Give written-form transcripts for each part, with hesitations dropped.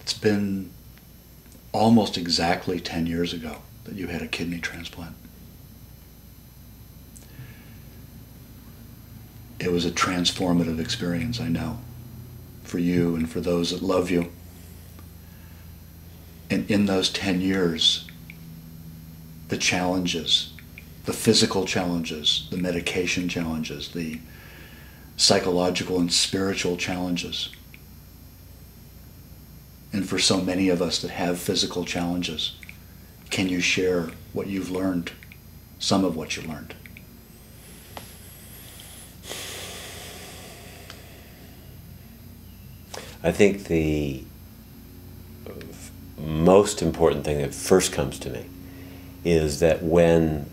It's been almost exactly 10 years ago that you had a kidney transplant. It was a transformative experience, I know, for you and for those that love you. And in those 10 years, the challenges, the physical challenges, the medication challenges, the psychological and spiritual challenges, and for so many of us that have physical challenges, can you share what you've learned, some of what you learned? I think the most important thing that first comes to me is that when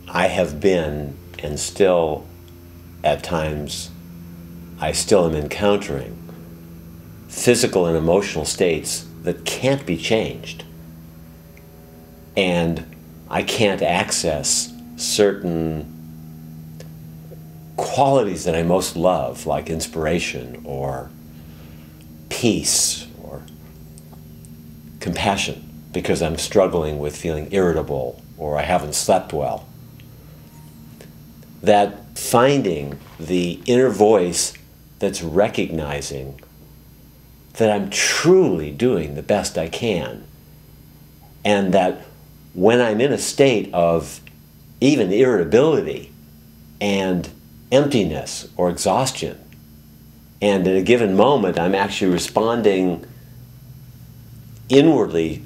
I have been, and still at times I still am encountering, physical and emotional states that can't be changed, and I can't access certain qualities that I most love, like inspiration or peace or compassion, because I'm struggling with feeling irritable or I haven't slept well. That finding the inner voice that's recognizing that I'm truly doing the best I can, and that when I'm in a state of even irritability and emptiness or exhaustion, and at a given moment I'm actually responding inwardly,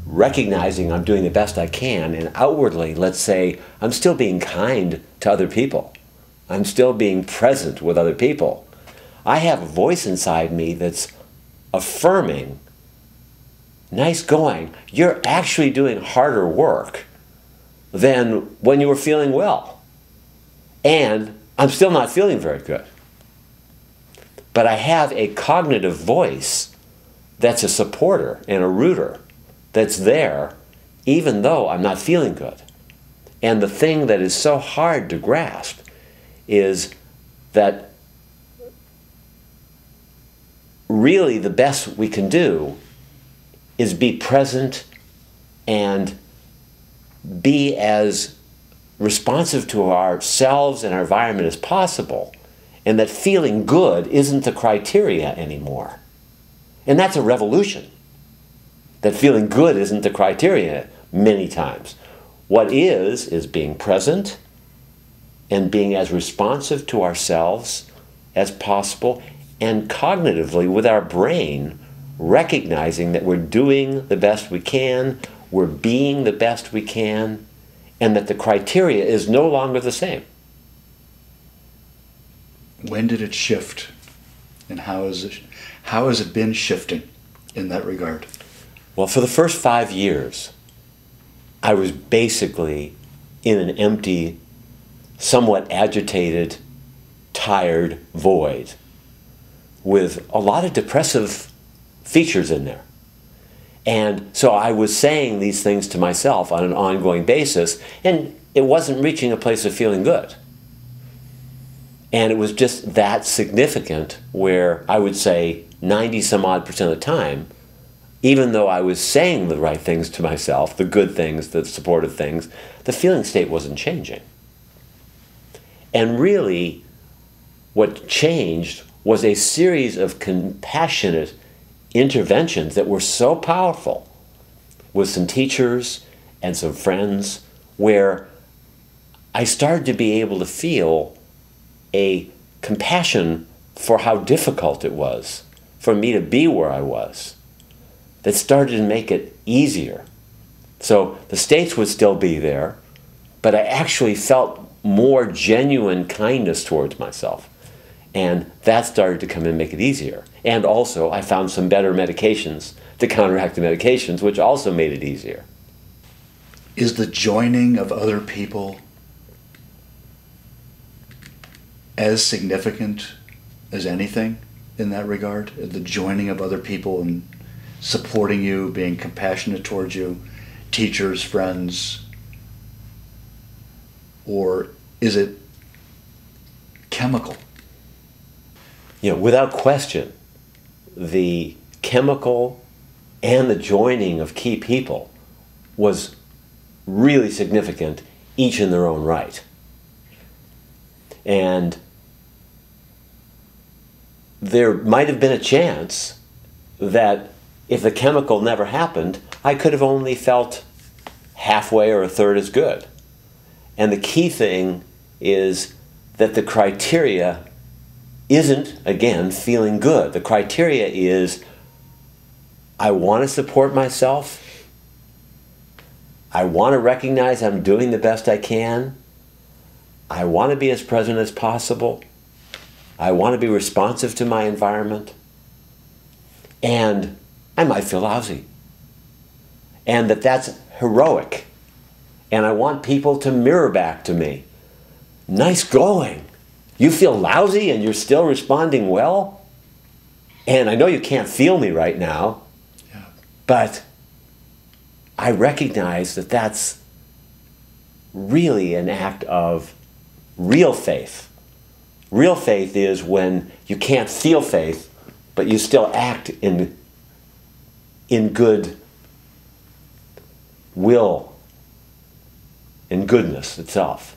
recognizing I'm doing the best I can, and outwardly, let's say, I'm still being kind to other people. I'm still being present with other people. I have a voice inside me that's affirming, nice going, you're actually doing harder work than when you were feeling well. And I'm still not feeling very good. But I have a cognitive voice that's a supporter and a rooter that's there even though I'm not feeling good. And the thing that is so hard to grasp is that really the best we can do is be present and be as responsive to ourselves and our environment as possible, and that feeling good isn't the criteria anymore. And that's a revolution, that feeling good isn't the criteria many times. What is being present and being as responsive to ourselves as possible, and cognitively with our brain recognizing that we're doing the best we can, we're being the best we can, and that the criteria is no longer the same. When did it shift, and how has it been shifting in that regard? Well, for the first 5 years, I was basically in an empty, somewhat agitated, tired void with a lot of depressive features in there. And so I was saying these things to myself on an ongoing basis, and it wasn't reaching a place of feeling good. And it was just that significant where I would say 90-some-odd% of the time, even though I was saying the right things to myself, the good things, the supportive things, the feeling state wasn't changing. And really, what changed was a series of compassionate interventions that were so powerful with some teachers and some friends, where I started to be able to feel a compassion for how difficult it was for me to be where I was, that started to make it easier. So the states would still be there, but I actually felt more genuine kindness towards myself. And that started to come in and make it easier. And also, I found some better medications to counteract the medications, which also made it easier. Is the joining of other people as significant as anything in that regard? The joining of other people and supporting you, being compassionate towards you, teachers, friends? Or is it chemical? You know, without question, the chemical and the joining of key people was really significant, each in their own right. And there might have been a chance that if the chemical never happened, I could have only felt halfway or a third as good. And the key thing is that the criteria isn't, again, feeling good. The criteria is, I want to support myself. I want to recognize I'm doing the best I can. I want to be as present as possible. I want to be responsive to my environment. And I might feel lousy. And that's heroic. And I want people to mirror back to me. Nice going. You feel lousy and you're still responding well? And I know you can't feel me right now, but I recognize that that's really an act of real faith. Real faith is when you can't feel faith, but you still act in good will, in goodness itself.